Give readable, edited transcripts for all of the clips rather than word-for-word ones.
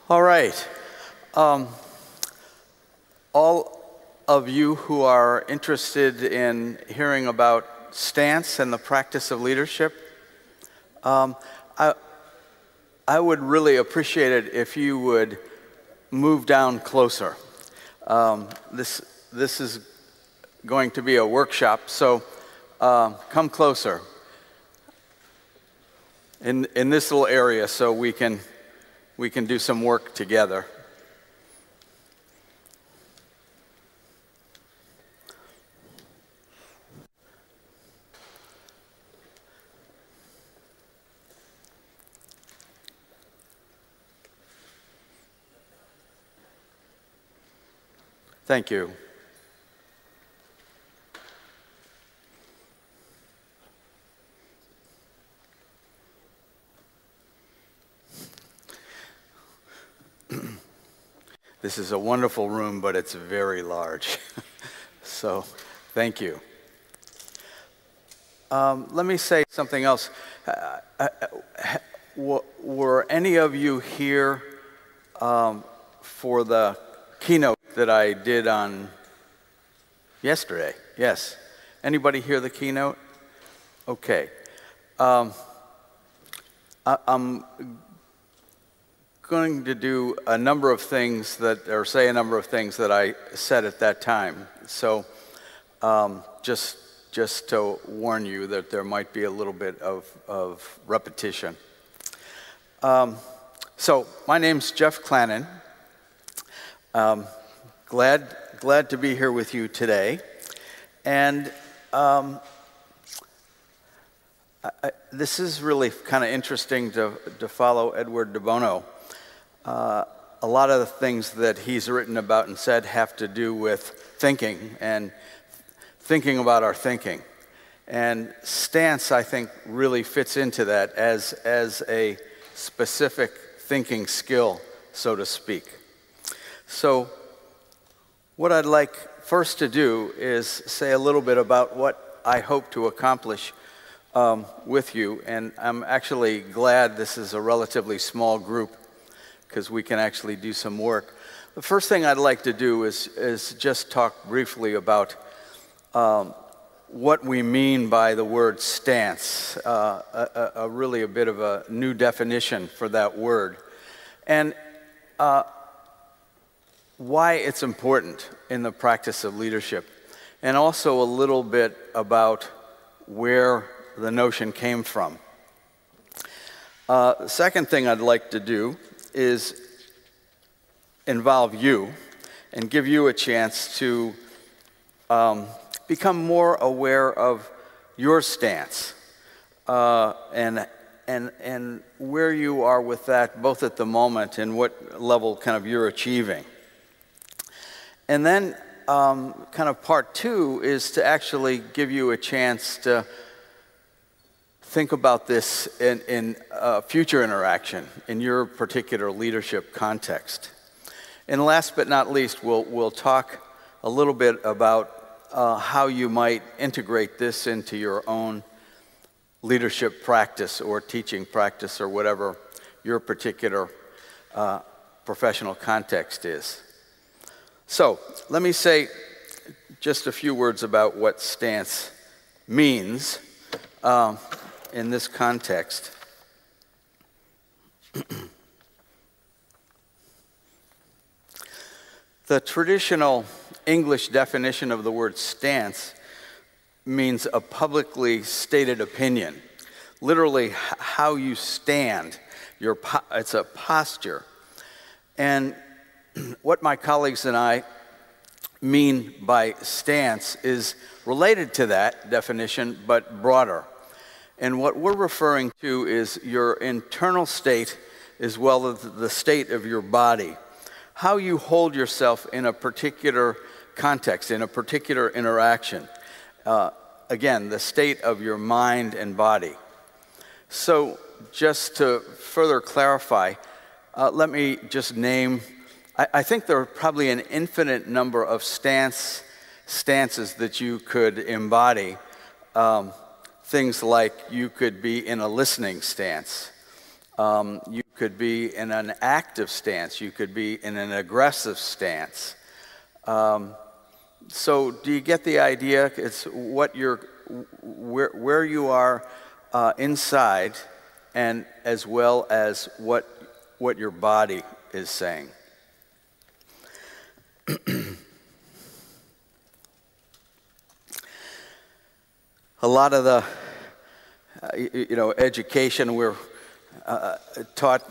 All right. All of you who are interested in hearing about stance and the practice of leadership, I would really appreciate it if you would move down closer. This is going to be a workshop, so come closer in this little area so we can do some work together. Thank you. This is a wonderful room, but it's very large. So, thank you. Let me say something else. Were any of you here for the keynote that I did on yesterday? Yes. Anybody hear the keynote? Okay. I'm going to do a number of things say a number of things that I said at that time. So just to warn you that there might be a little bit of repetition. So my name's Jeff Clanon. Glad to be here with you today. And this is really kind of interesting to follow Edward de Bono. A lot of the things that he's written about and said have to do with thinking and thinking about our thinking. And stance, I think, really fits into that as a specific thinking skill, so to speak. So what I'd like first to do is say a little bit about what I hope to accomplish with you. And I'm actually glad this is a relatively small group because we can actually do some work. The first thing I'd like to do is just talk briefly about what we mean by the word stance, really a bit of a new definition for that word, and why it's important in the practice of leadership, and also a little bit about where the notion came from. The second thing I'd like to do is involve you and give you a chance to become more aware of your stance and where you are with that, both at the moment and what level kind of you're achieving. And then kind of part two is to actually give you a chance to think about this in future interaction in your particular leadership context. And last but not least, we'll talk a little bit about how you might integrate this into your own leadership practice or teaching practice or whatever your particular professional context is. So let me say just a few words about what stance means in this context. The traditional English definition of the word stance means a publicly stated opinion. Literally, how you stand. It's a posture. And what my colleagues and I mean by stance is related to that definition, but broader. And what we're referring to is your internal state as well as the state of your body. How you hold yourself in a particular context, in a particular interaction. Again, the state of your mind and body. So just to further clarify, let me just name, I think there are probably an infinite number of stances that you could embody. Things like you could be in a listening stance. You could be in an active stance. You could be in an aggressive stance. So do you get the idea? It's what you're, where you are inside, and as well as what your body is saying. A lot of the, education, we're taught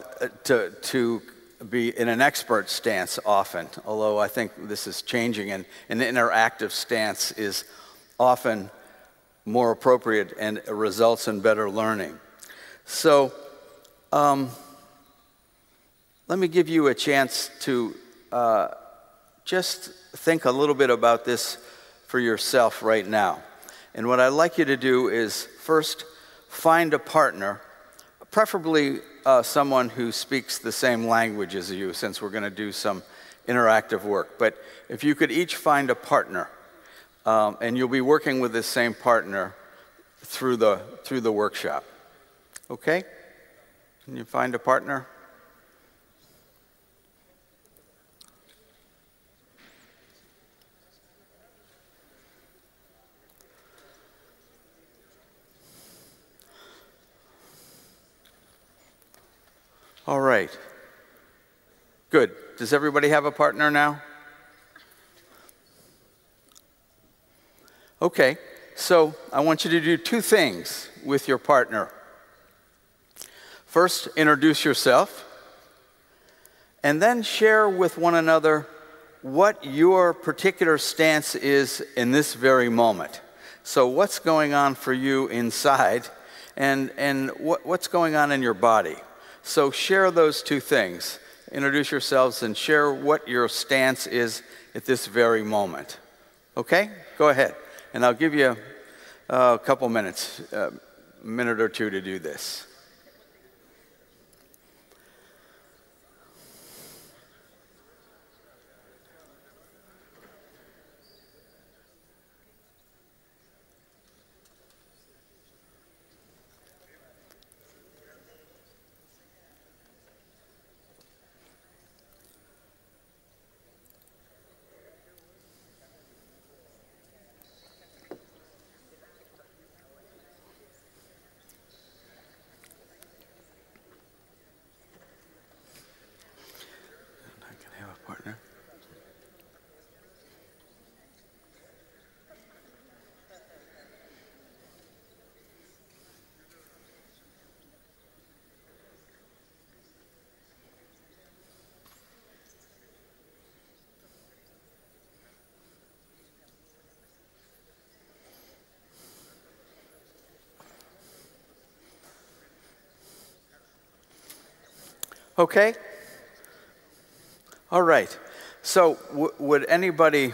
to be in an expert stance often, although I think this is changing, and an interactive stance is often more appropriate and results in better learning. So let me give you a chance to just think a little bit about this for yourself right now. And what I'd like you to do is first find a partner, preferably someone who speaks the same language as you, since we're going to do some interactive work. But if you could each find a partner, and you'll be working with this same partner through the workshop. Okay? Can you find a partner? All right. Good. Does everybody have a partner now? Okay. So I want you to do two things with your partner. First, introduce yourself, and then share with one another what your particular stance is in this very moment. So what's going on for you inside, and what's going on in your body. So share those two things. Introduce yourselves and share what your stance is at this very moment. Okay? Go ahead. And I'll give you a couple minutes, a minute or two to do this. Partner. Okay? All right. So would anybody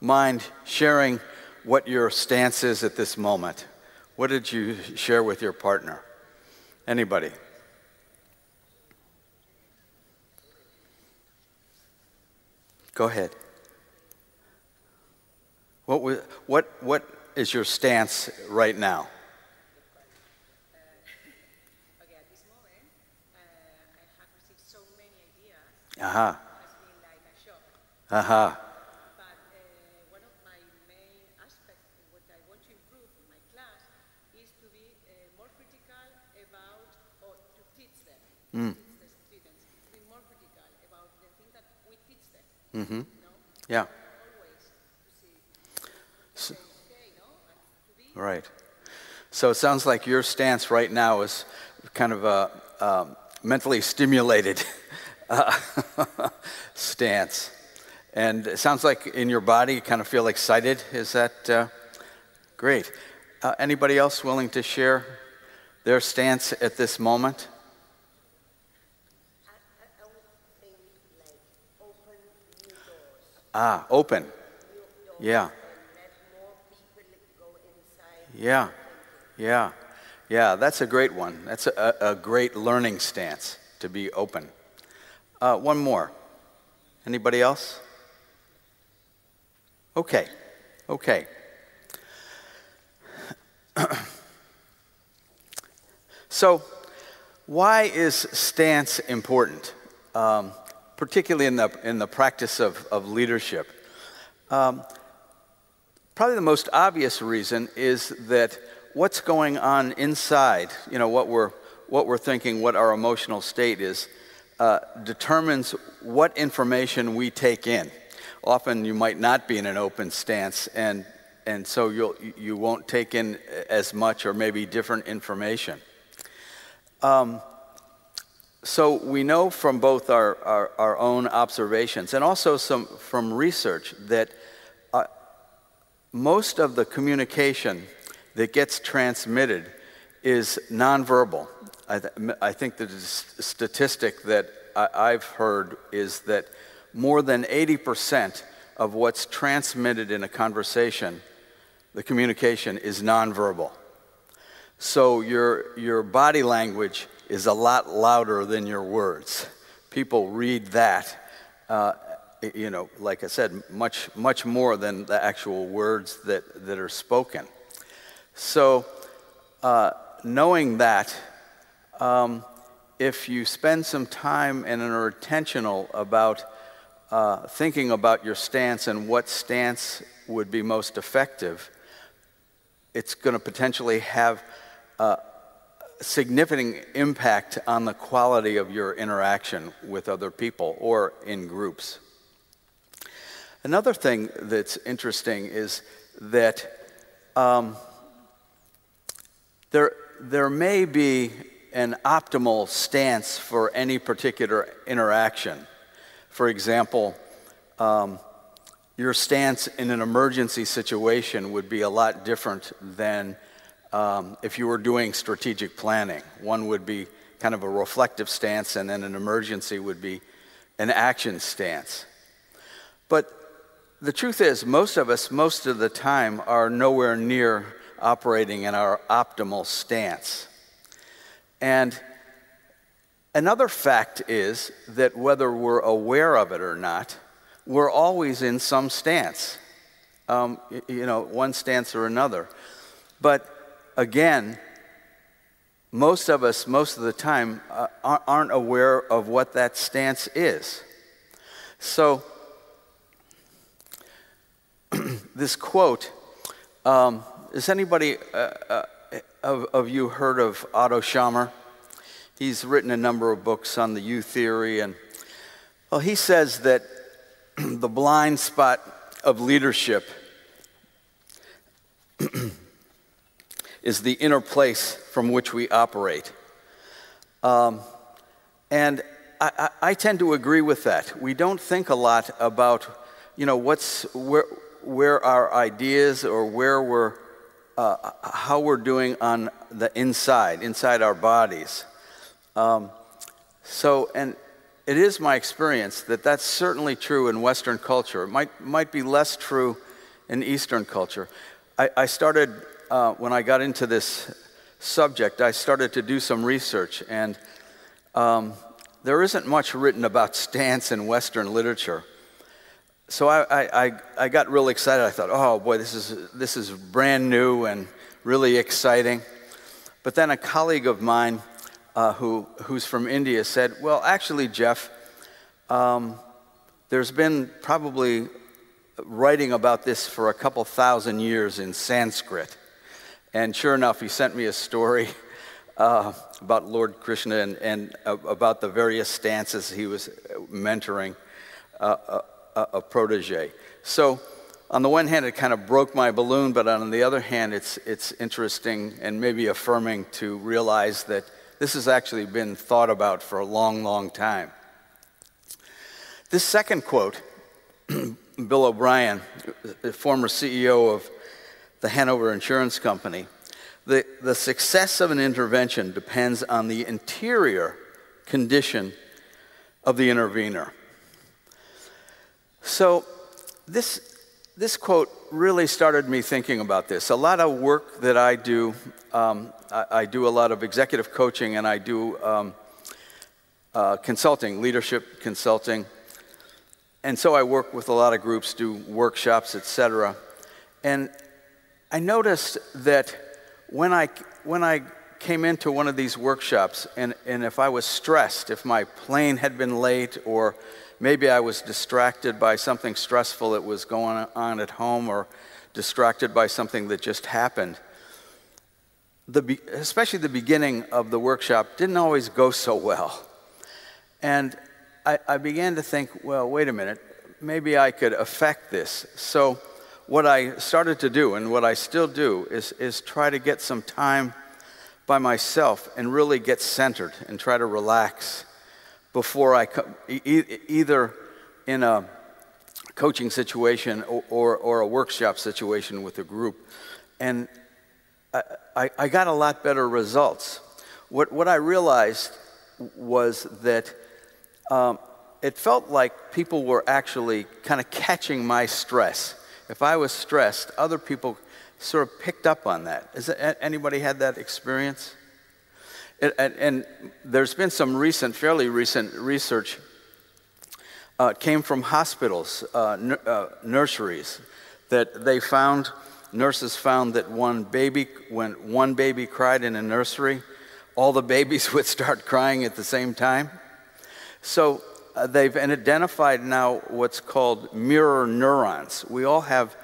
mind sharing what your stance is at this moment? What did you share with your partner? Anybody? Go ahead. What is your stance right now? Okay, at this moment, I have received so many ideas. Uh-huh. It's been like a shock. Uh-huh. But one of my main aspects, what I want to improve in my class, is to be more critical about, or to teach them, teach the students, to be more critical about the things that we teach them. Mm-hmm. You know? Yeah. Always to see, So, okay, no? And to be right. So it sounds like your stance right now is kind of a mentally stimulated stance. And it sounds like in your body you kind of feel excited. Is that great? Anybody else willing to share their stance at this moment? I would think like open new doors. Ah, open. New doors. Yeah. And let more people go inside. Yeah. Yeah. Yeah, that's a great one. That's a great learning stance, to be open. One more. Anybody else? Okay. Okay. So why is stance important, particularly in the practice of leadership? Probably the most obvious reason is that what's going on inside, what we're thinking, what our emotional state is, determines what information we take in. Often you might not be in an open stance, and so you won't take in as much or maybe different information. So we know from both our own observations and also from research that most of the communication that gets transmitted is nonverbal. I think the statistic that I've heard is that more than 80% of what's transmitted in a conversation, the communication, is nonverbal. So your body language is a lot louder than your words. People read that, like I said, much more than the actual words that are spoken. So knowing that, if you spend some time and are intentional about thinking about your stance and what stance would be most effective, it's going to potentially have a significant impact on the quality of your interaction with other people or in groups. Another thing that's interesting is that there may be an optimal stance for any particular interaction. For example, your stance in an emergency situation would be a lot different than if you were doing strategic planning. One would be kind of a reflective stance, and then an emergency would be an action stance. But the truth is, most of us, most of the time, are nowhere near operating in our optimal stance. And another fact is that whether we're aware of it or not, we're always in some stance, one stance or another. But again, most of us, most of the time, aren't aware of what that stance is. So this quote, has anybody of you heard of Otto Schammer? He's written a number of books on the U theory, and well, he says that the blind spot of leadership is the inner place from which we operate. And I tend to agree with that. We don't think a lot about, where our ideas or where we're, how we're doing on the inside our bodies. And it is my experience that that's certainly true in Western culture. It might be less true in Eastern culture. I started, when I got into this subject, I started to do some research, and there isn't much written about stance in Western literature. So I got really excited. I thought, oh boy, this is brand new and really exciting. But then a colleague of mine who's from India said, well, actually, Jeff, there's been probably writing about this for a couple thousand years in Sanskrit. And sure enough, he sent me a story about Lord Krishna and about the various stances he was mentoring a protege. So on the one hand, it kind of broke my balloon, but on the other hand, it's interesting and maybe affirming to realize that this has actually been thought about for a long, long time. This second quote, Bill O'Brien, the former CEO of the Hanover Insurance Company, the success of an intervention depends on the interior condition of the intervener. So this quote really started me thinking about this. A lot of work that I do, I do a lot of executive coaching, and I do consulting, leadership consulting. And so I work with a lot of groups, do workshops, etc. And I noticed that when I came into one of these workshops, and if I was stressed, if my plane had been late, or maybe I was distracted by something stressful that was going on at home, or distracted by something that just happened, especially the beginning of the workshop didn't always go so well. And I began to think, well, wait a minute, maybe I could affect this. So what I started to do, and what I still do, is try to get some time by myself and really get centered and try to relax before I either in a coaching situation or a workshop situation with a group. And I got a lot better results. What I realized was that it felt like people were actually kind of catching my stress. If I was stressed, other people sort of picked up on that. Anybody had that experience? And there's been some fairly recent research came from hospitals, nurseries, that nurses found that when one baby cried in a nursery, all the babies would start crying at the same time. So they've identified now what's called mirror neurons. We all have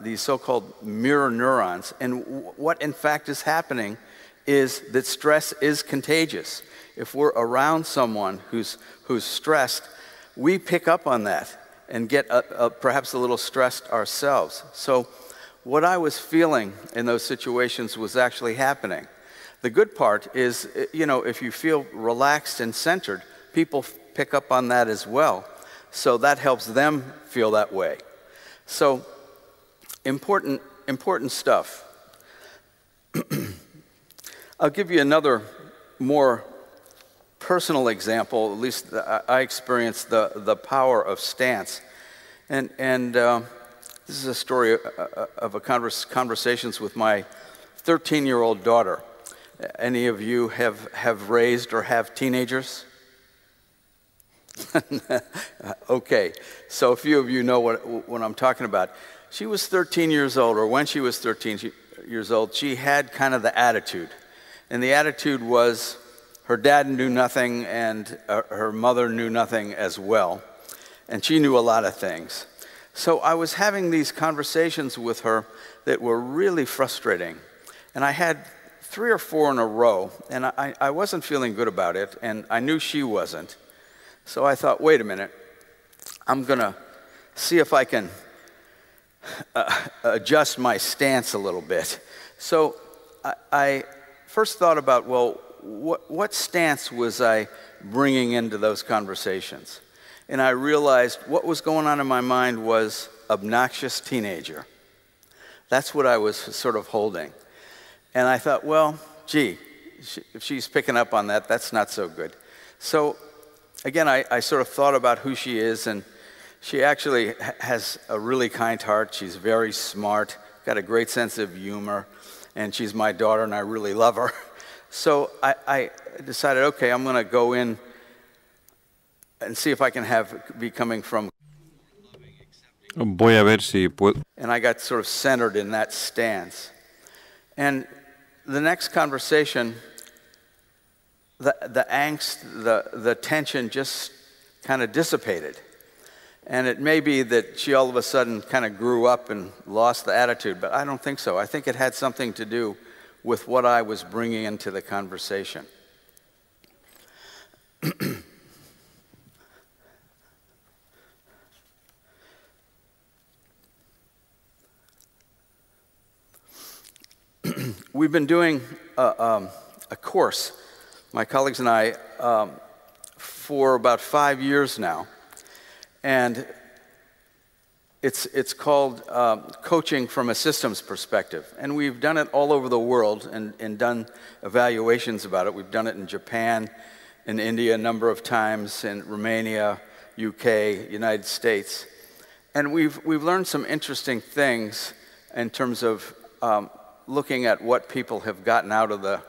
these so-called mirror neurons, and what in fact is happening is that stress is contagious. If we're around someone who's stressed, we pick up on that and get perhaps a little stressed ourselves. So what I was feeling in those situations was actually happening. The good part is, if you feel relaxed and centered, people pick up on that as well. So that helps them feel that way. So important stuff. I'll give you another more personal example. At least I experienced the power of stance. And this is a story of conversations with my 13-year-old daughter. Any of you have raised or have teenagers? Okay, so a few of you know what I'm talking about. She was 13 years old, or when she was 13 years old, she had kind of the attitude. And the attitude was her dad knew nothing and her mother knew nothing as well. And she knew a lot of things. So I was having these conversations with her that were really frustrating. And I had 3 or 4 in a row, and I wasn't feeling good about it, and I knew she wasn't. So I thought, wait a minute, I'm going to see if I can adjust my stance a little bit. So I first thought about, well, what stance was I bringing into those conversations? And I realized what was going on in my mind was obnoxious teenager. That's what I was sort of holding. And I thought, well, gee, if she's picking up on that, that's not so good. So again, I sort of thought about who she is, and she actually has a really kind heart. She's very smart, got a great sense of humor, and she's my daughter, and I really love her. So I decided, okay, I'm going to go in and see if I can be coming from. Voy a ver si puedo. And I got sort of centered in that stance. And the next conversation, the angst, the tension just kind of dissipated. And it may be that she all of a sudden kind of grew up and lost the attitude, but I don't think so. I think it had something to do with what I was bringing into the conversation. We've been doing a course, my colleagues and I, for about 5 years now. And it's called Coaching from a Systems Perspective. And we've done it all over the world and done evaluations about it. We've done it in Japan, in India a number of times, in Romania, UK, United States. And we've learned some interesting things in terms of looking at what people have gotten out of the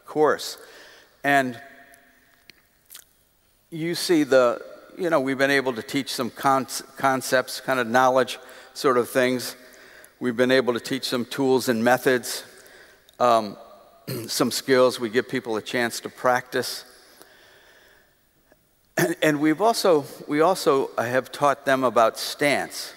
course. And you see we've been able to teach some concepts, kind of knowledge sort of things. We've been able to teach some tools and methods. some skills. We give people a chance to practice. And we also have taught them about stance.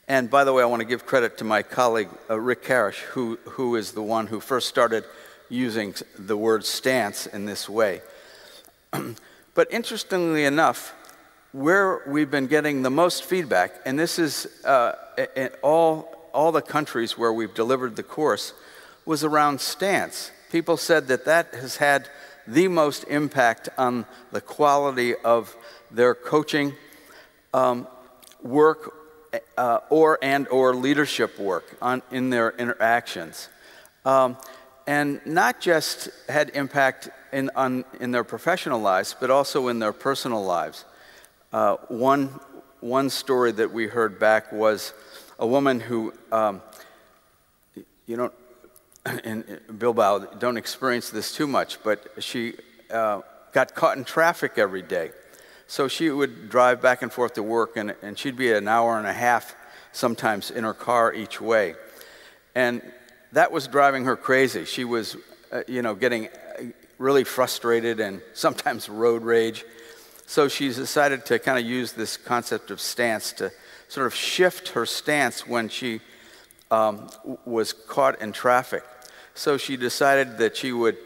And by the way, I want to give credit to my colleague, Rick Karish, who is the one who first started using the word stance in this way. But interestingly enough, where we've been getting the most feedback, and this is in all the countries where we've delivered the course, was around stance. People said that that has had the most impact on the quality of their coaching work or leadership work in their interactions. And not just had impact in their professional lives, but also in their personal lives. One story that we heard back was a woman who, in Bilbao, don't experience this too much, but she got caught in traffic every day. So she would drive back and forth to work, and she'd be an hour and a half sometimes in her car each way. And that was driving her crazy. She was, getting really frustrated and sometimes road rage. So she decided to kind of use this concept of stance to sort of shift her stance when she was caught in traffic. So she decided that she would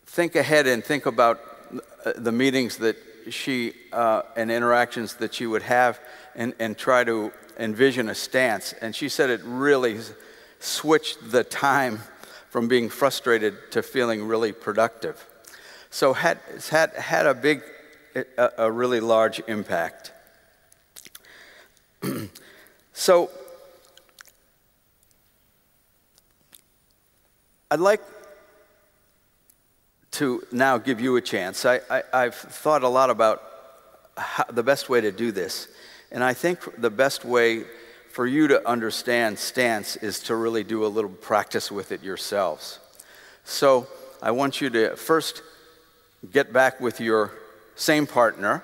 think ahead and think about the meetings that and interactions that she would have and try to envision a stance. And she said it really switched the time from being frustrated to feeling really productive. So it's had a really large impact. So I'd like to now give you a chance. I've thought a lot about the best way to do this. And I think the best way for you to understand stance is to really do a little practice with it yourselves. So I want you to first get back with your same partner.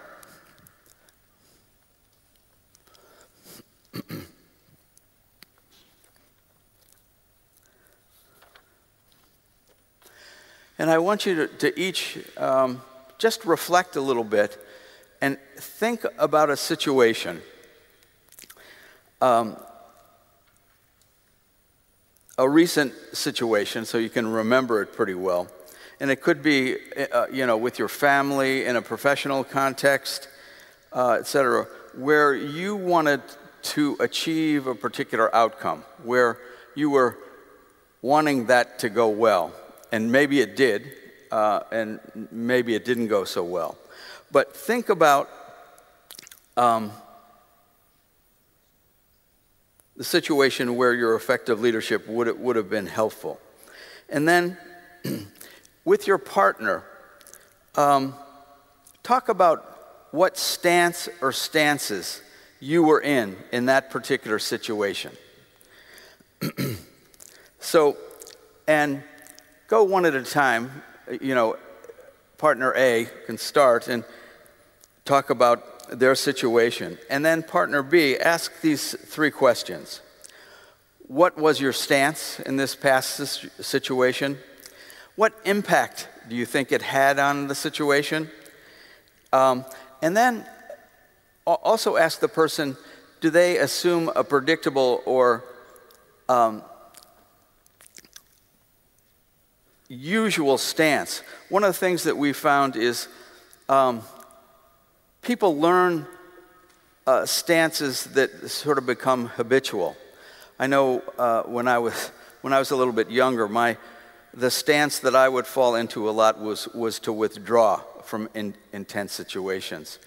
And I want you to each just reflect a little bit and think about a situation. A recent situation, so you can remember it pretty well. And it could be, with your family, in a professional context, etc., where you wanted to achieve a particular outcome, where you were wanting that to go well. And maybe it did, and maybe it didn't go so well. But think about the situation where your effective leadership would have been helpful. And then with your partner, talk about what stance or stances you were in that particular situation. And go one at a time. Partner A can start and talk about their situation. And then partner B, ask these 3 questions. What was your stance in this past situation? What impact do you think it had on the situation? And then also ask the person, do they assume a predictable or usual stance? One of the things that we found is people learn stances that sort of become habitual. I know when I was a little bit younger, the stance that I would fall into a lot was to withdraw from intense situations,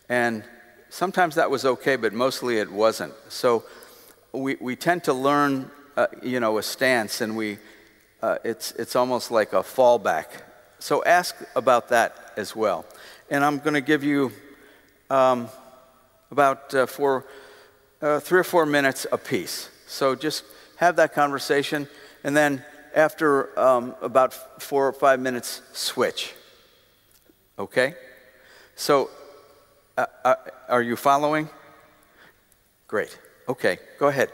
and sometimes that was okay, but mostly it wasn't. So we tend to learn a stance, and it's almost like a fallback. So ask about that as well. And I'm going to give you about 3 or 4 minutes apiece. So just have that conversation, and then after about 4 or 5 minutes, switch. Okay? So are you following? Great. Okay, go ahead.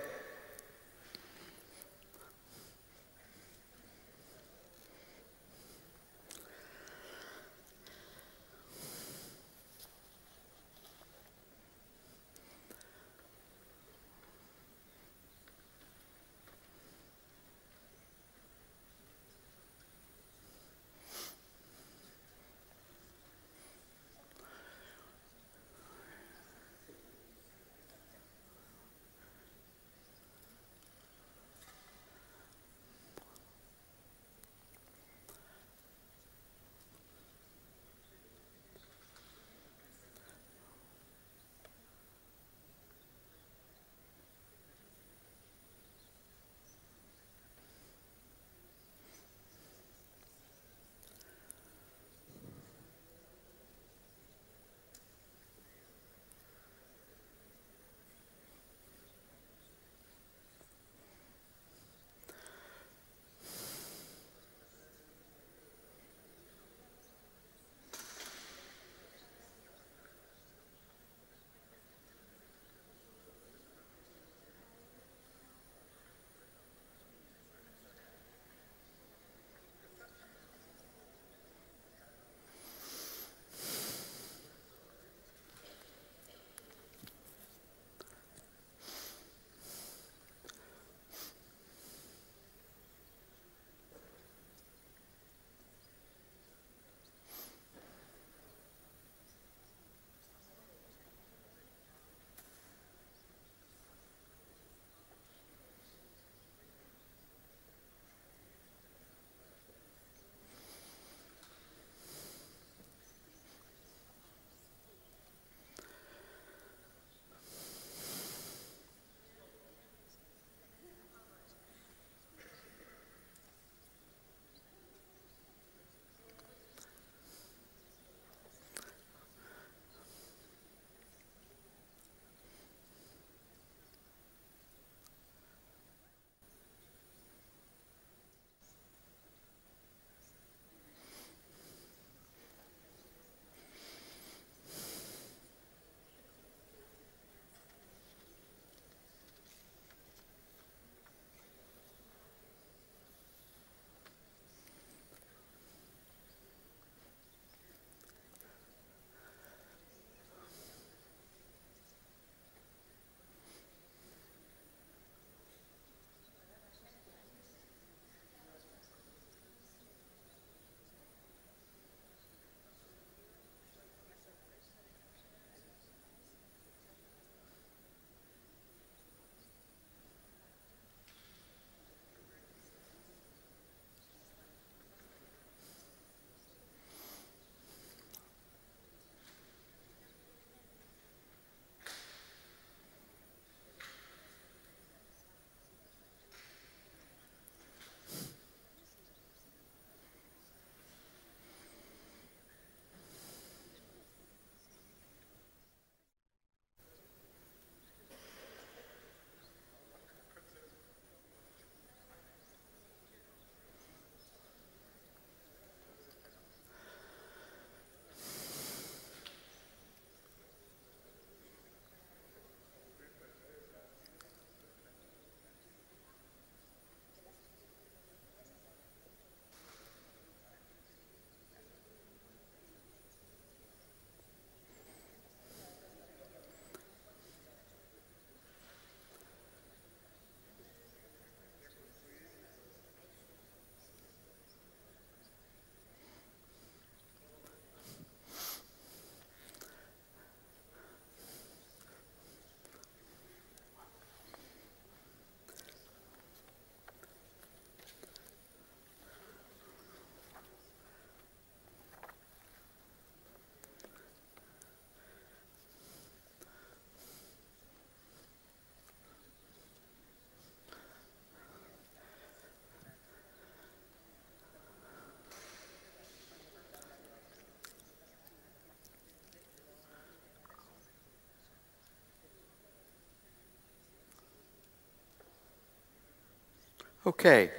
Okay,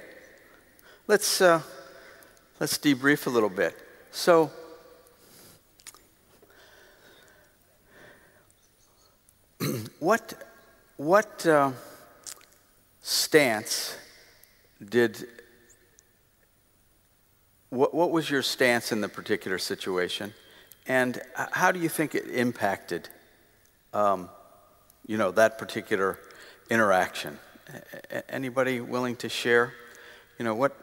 let's debrief a little bit. So, what stance did? What was your stance in the particular situation, and how do you think it impacted, that particular interaction? Anybody willing to share? What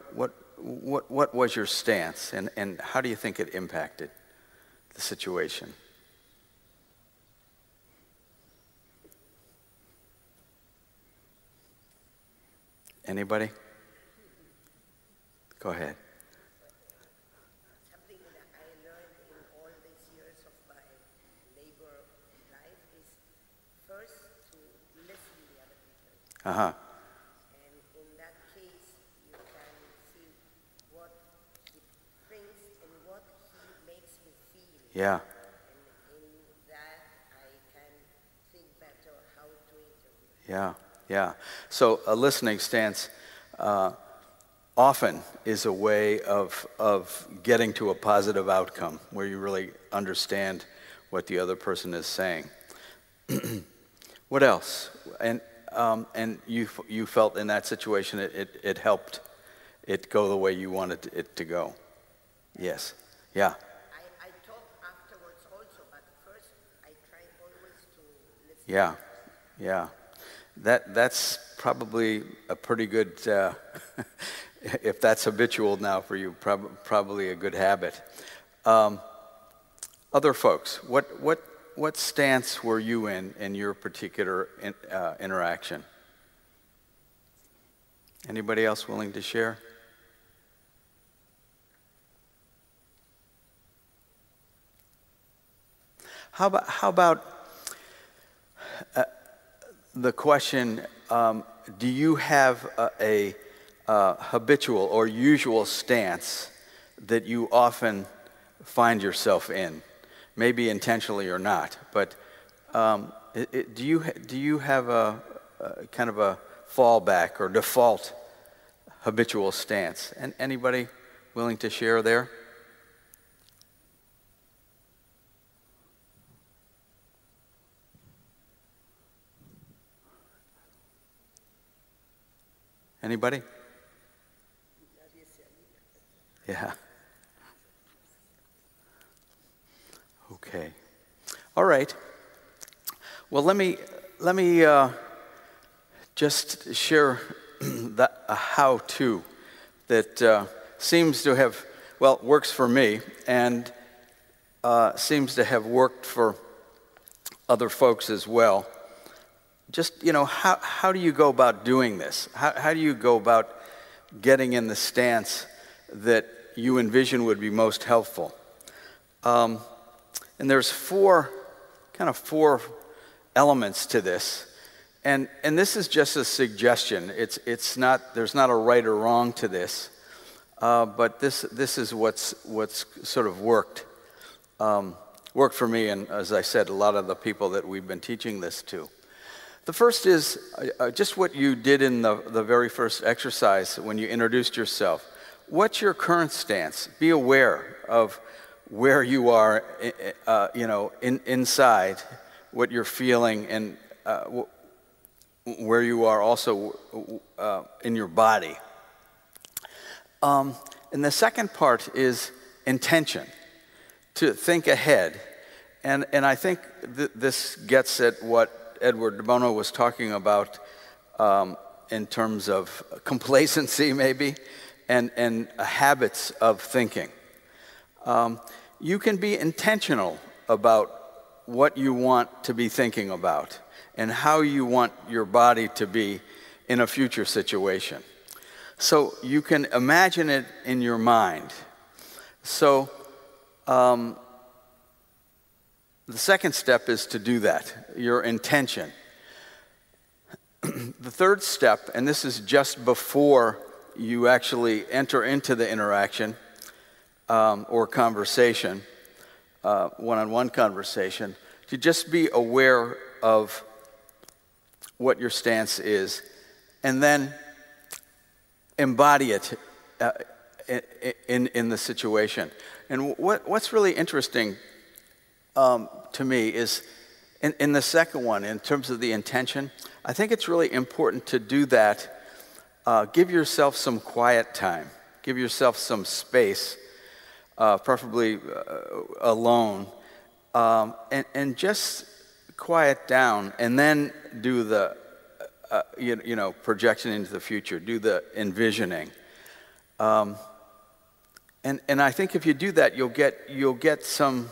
was your stance, and how do you think it impacted the situation? Anybody? Go ahead. Something that I learned in all these years of my labor life is first to listen to the other people. Uh-huh. And in that case, you can see what he thinks and what he makes me feel. Yeah. And in that, I can think better how to interview. Yeah. Yeah. So a listening stance often is a way of getting to a positive outcome where you really understand what the other person is saying. What else? And you felt in that situation it helped it go the way you wanted it to go. Yes. Yeah. I talk afterwards also, but first I try always to listen. Yeah. Yeah. That's probably a pretty good, if that's habitual now for you, probably a good habit. Other folks, what stance were you in your particular interaction? Anybody else willing to share? How about the question, do you have a habitual or usual stance that you often find yourself in? Maybe intentionally or not, but do you have a kind of a fallback or default habitual stance? And anybody willing to share there? Anybody? Yeah. Okay. All right. Well, let me just share a how-to that seems to have, well, works for me and seems to have worked for other folks as well. Just, how do you go about doing this? How do you go about getting in the stance that you envision would be most helpful? And there's four elements to this. And this is just a suggestion. It's not, there's not a right or wrong to this. But this is what's sort of worked for me, and as I said, a lot of the people that we've been teaching this to. The first is just what you did in the very first exercise when you introduced yourself. What's your current stance? Be aware of where you are, inside, what you're feeling, and where you are also in your body. And the second part is intention, to think ahead. And I think this gets at what Edward de Bono was talking about in terms of complacency, maybe, and habits of thinking. You can be intentional about what you want to be thinking about and how you want your body to be in a future situation. So you can imagine it in your mind. So the second step is to do that, your intention. The third step, and this is just before you actually enter into the interaction or conversation, one-on-one conversation, to just be aware of what your stance is, and then embody it in the situation. And what's really interesting to me is in the second one, in terms of the intention, I think it's really important to do that. Give yourself some quiet time. Give yourself some space, preferably alone, and just quiet down, and then do the projection into the future. Do the envisioning. And I think if you do that, you'll get some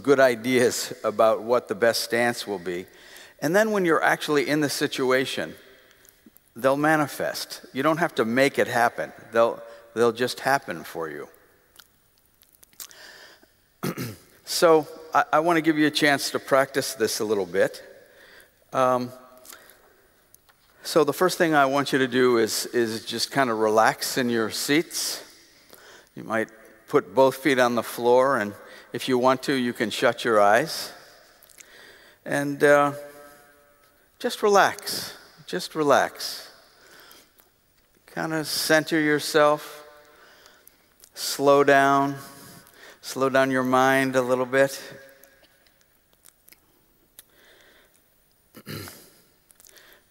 good ideas about what the best stance will be. And then when you're actually in the situation, they'll manifest. You don't have to make it happen. They'll just happen for you. So I want to give you a chance to practice this a little bit. So the first thing I want you to do is just kind of relax in your seats. You might put both feet on the floor, and if you want to, you can shut your eyes. And just relax. Just relax. Kind of center yourself. Slow down. Slow down your mind a little bit.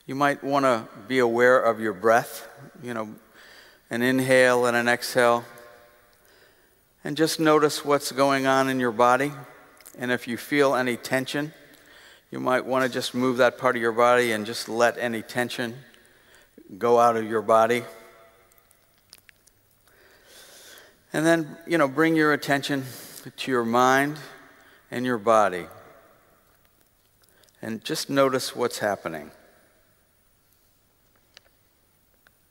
You might want to be aware of your breath, an inhale and an exhale. And just notice what's going on in your body. And if you feel any tension, you might want to just move that part of your body and just let any tension go out of your body. And then, bring your attention to your mind and your body. And just notice what's happening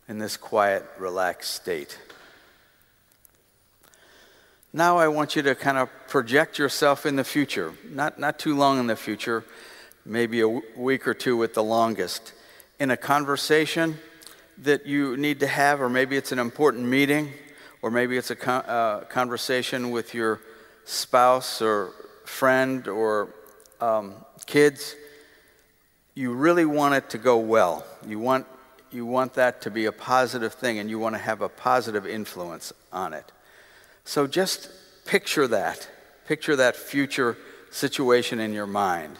in this quiet, relaxed state. Now I want you to kind of project yourself in the future, not too long in the future, maybe a week or two at the longest, in a conversation that you need to have, or maybe it's an important meeting, or maybe it's a conversation with your spouse or friend or kids. You really want it to go well. You want that to be a positive thing, and you want to have a positive influence on it. So just picture that. Picture that future situation in your mind.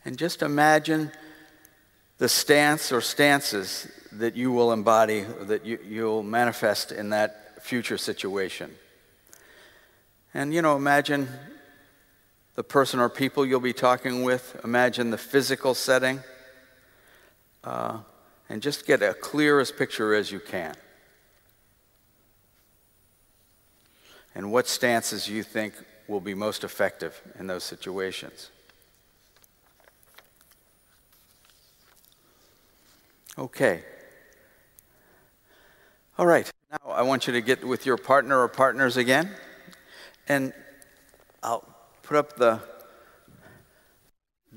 And just imagine the stance or stances that you will embody, that you'll manifest in that future situation. And, imagine the person or people you'll be talking with. Imagine the physical setting. And just get a clearest picture as you can. And what stances you think will be most effective in those situations. Okay. All right. Now I want you to get with your partner or partners again. And I'll put up the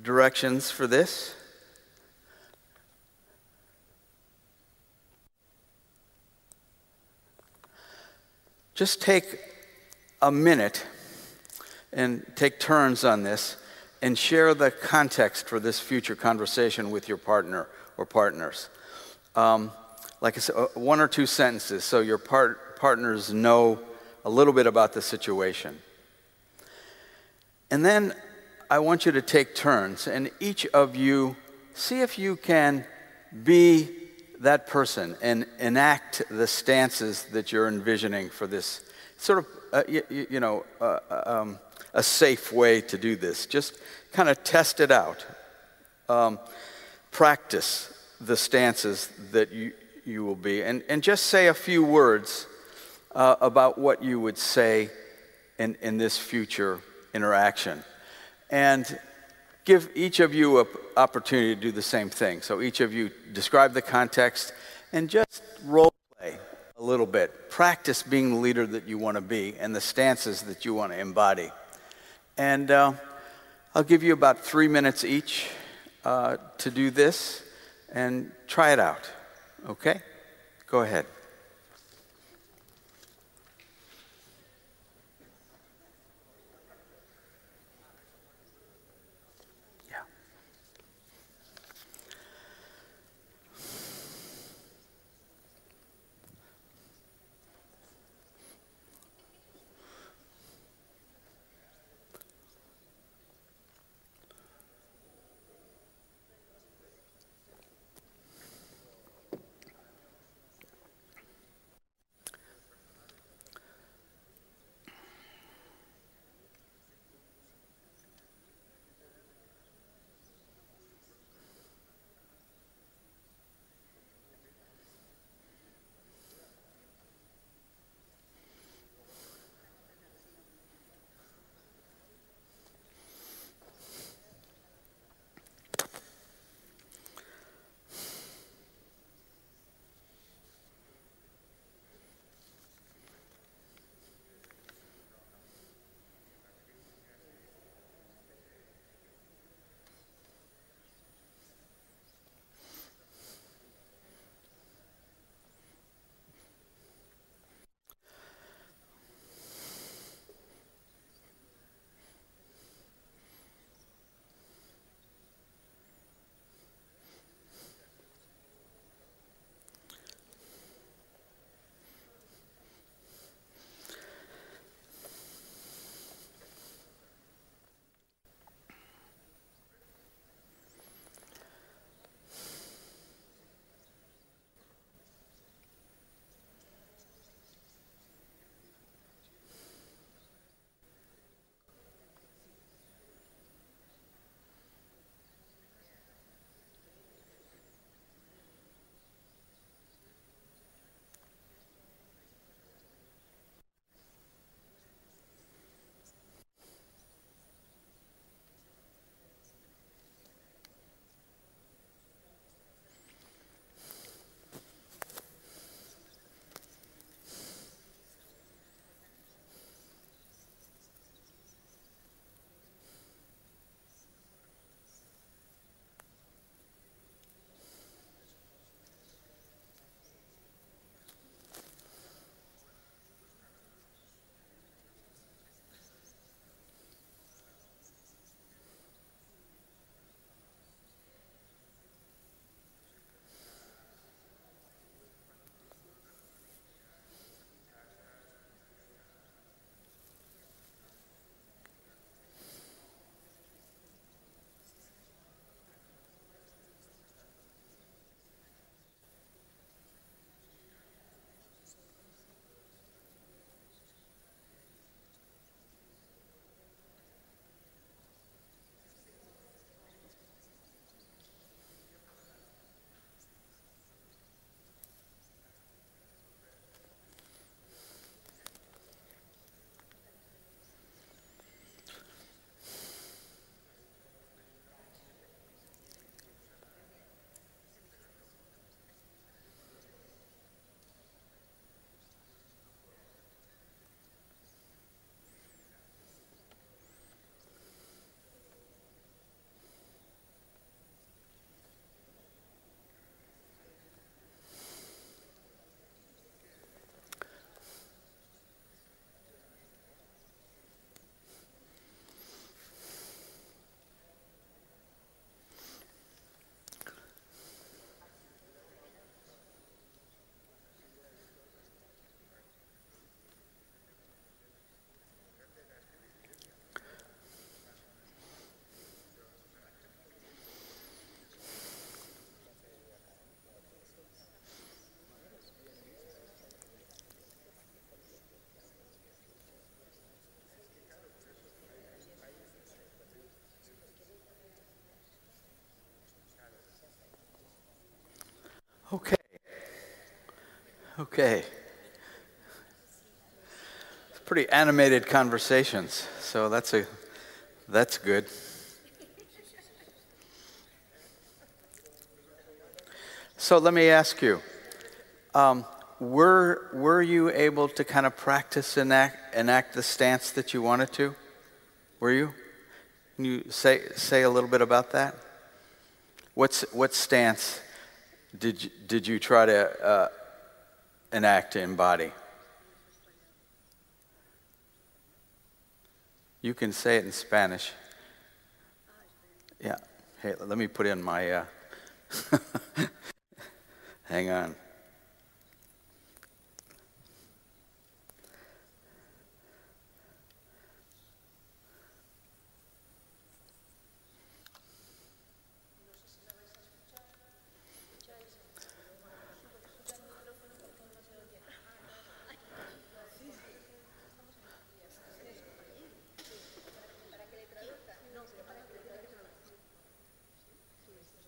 directions for this. Just take a minute and take turns on this and share the context for this future conversation with your partner or partners. Like I said, one or two sentences so your partners know a little bit about the situation. And then I want you to take turns, and each of you, see if you can be that person and enact the stances that you're envisioning for this sort of, a safe way to do this. Just kind of test it out. Practice the stances that you will be. And just say a few words about what you would say in this future interaction. And give each of you an opportunity to do the same thing. So each of you describe the context and just role play a little bit. Practice being the leader that you want to be and the stances that you want to embody. And I'll give you about 3 minutes each to do this and try it out. Okay? Go ahead. Okay. Okay. It's pretty animated conversations, so that's good. So let me ask you, were you able to kind of practice enact the stance that you wanted to? Were you? Can you say a little bit about that? What stance did you try to enact, embody? You can say it in Spanish. Yeah. Hey, let me put in my. Hang on.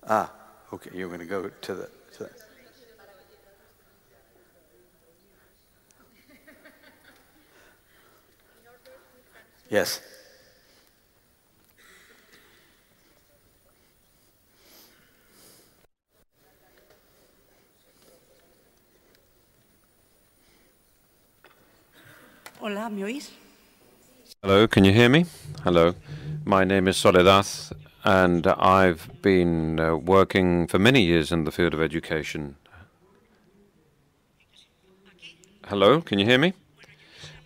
Ah, okay. You're going to go to the. Yes. Hola, ¿me oís? Hello, can you hear me? Hello. My name is Soledad, and I've been working for many years in the field of education. Hello, can you hear me?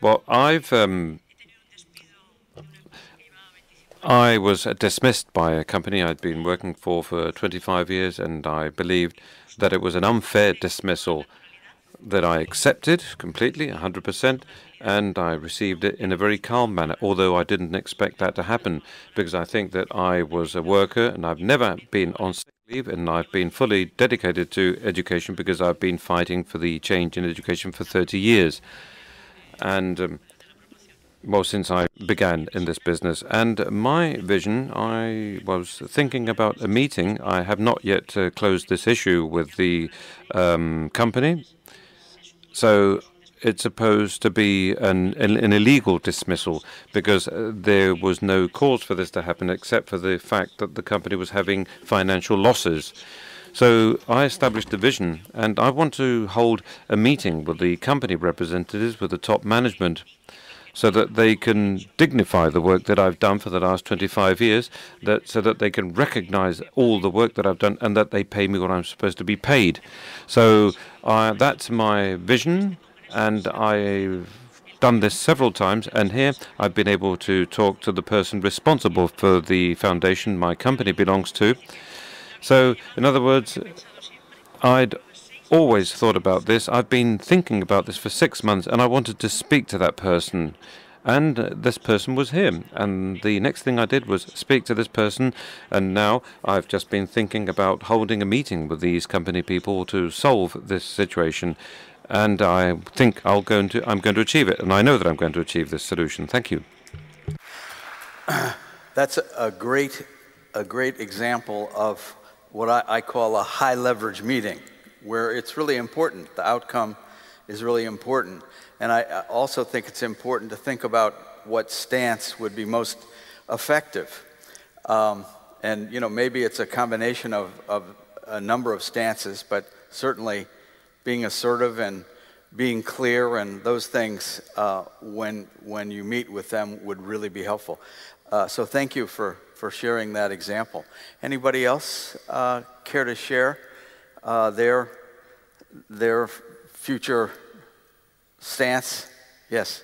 Well, I was dismissed by a company I'd been working for 25 years, and I believed that it was an unfair dismissal that I accepted completely, 100%, and I received it in a very calm manner, although I didn't expect that to happen, because I think that I was a worker, and I've never been on sick leave, and I've been fully dedicated to education because I've been fighting for the change in education for 30 years. And well, since I began in this business. And my vision, I was thinking about a meeting. I have not yet closed this issue with the company. So it's supposed to be an illegal dismissal because there was no cause for this to happen except for the fact that the company was having financial losses. So I established a vision, and I want to hold a meeting with the company representatives, with the top management, so that they can dignify the work that I've done for the last 25 years, so that they can recognize all the work that I've done and that they pay me what I'm supposed to be paid. So that's my vision, and I've done this several times, and here I've been able to talk to the person responsible for the foundation my company belongs to. So, in other words, I'd always thought about this. I've been thinking about this for 6 months, and I wanted to speak to that person. And this person was him. And the next thing I did was speak to this person. And now I've just been thinking about holding a meeting with these company people to solve this situation. And I think I'm going to achieve it. And I know that I'm going to achieve this solution. Thank you. That's a great example of what I call a high leverage meeting, where it's really important. The outcome is really important. And I also think it's important to think about what stance would be most effective. And maybe it's a combination of a number of stances, but certainly being assertive and being clear and those things when you meet with them would really be helpful. So thank you for sharing that example. Anybody else care to share their future stance? Yes.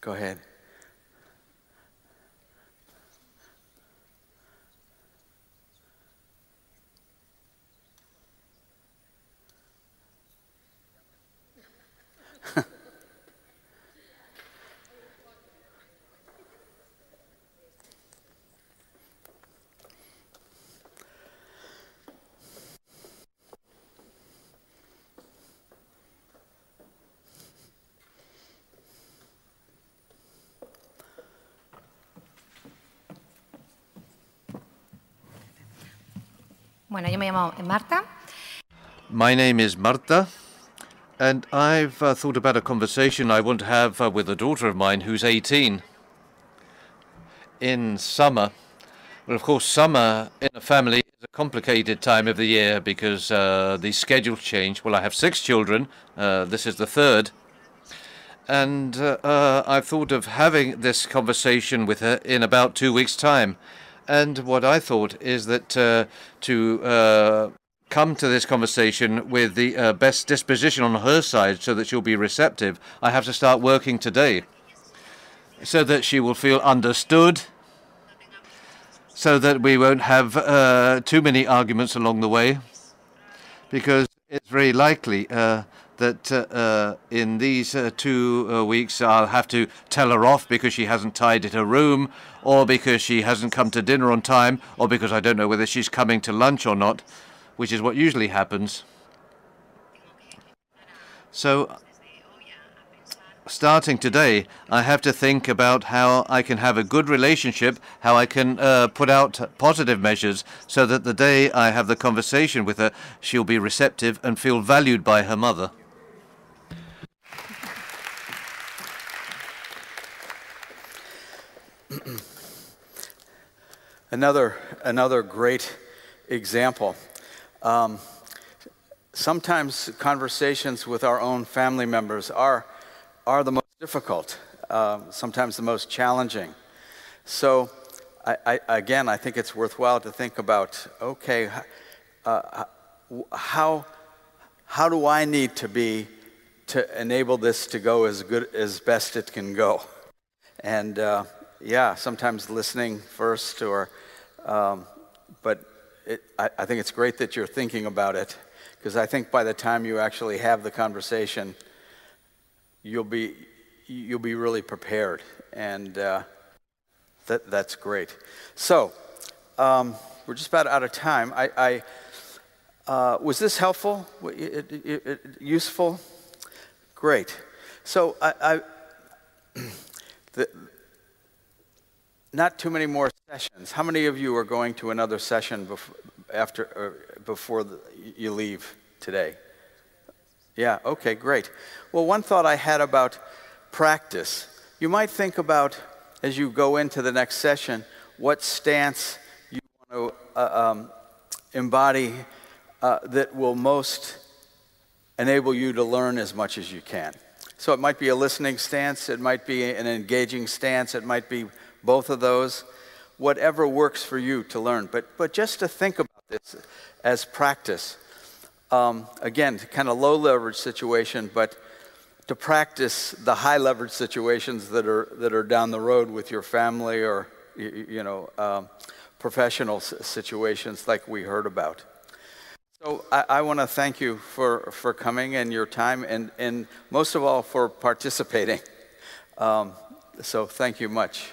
Go ahead. Bueno, yo me llamo Marta. My name is Marta, and I've thought about a conversation I want to have with a daughter of mine who's 18. In summer, well, of course, summer in a family is a complicated time of the year because the schedules change. Well, I have 6 children. This is the 3rd. And I've thought of having this conversation with her in about 2 weeks' time. And what I thought is that to come to this conversation with the best disposition on her side so that she'll be receptive, I have to start working today so that she will feel understood, so that we won't have too many arguments along the way, because it's very likely that in these 2 weeks I'll have to tell her off because she hasn't tidied her room, or because she hasn't come to dinner on time, or because I don't know whether she's coming to lunch or not, which is what usually happens. So, starting today, I have to think about how I can have a good relationship, how I can put out positive measures so that the day I have the conversation with her, she'll be receptive and feel valued by her mother. Another great example. Sometimes conversations with our own family members are the most difficult, sometimes the most challenging. So, I think it's worthwhile to think about, okay, how do I need to be to enable this to go as best it can go? And sometimes listening first, or but I think it's great that you're thinking about it, because I think by the time you actually have the conversation, you'll be really prepared, and that's great. So we're just about out of time. Was this helpful? Useful? Great. So not too many more sessions. How many of you are going to another session before you leave today? Yeah, okay, great. Well, one thought I had about practice. You might think about, as you go into the next session, what stance you want to embody that will most enable you to learn as much as you can. So it might be a listening stance, it might be an engaging stance, it might be both of those, whatever works for you to learn. But just to think about this as practice. Again, kind of low leverage situation, but to practice the high leverage situations that are down the road with your family, or professional situations like we heard about. So I want to thank you for coming and your time, and most of all for participating. So thank you much.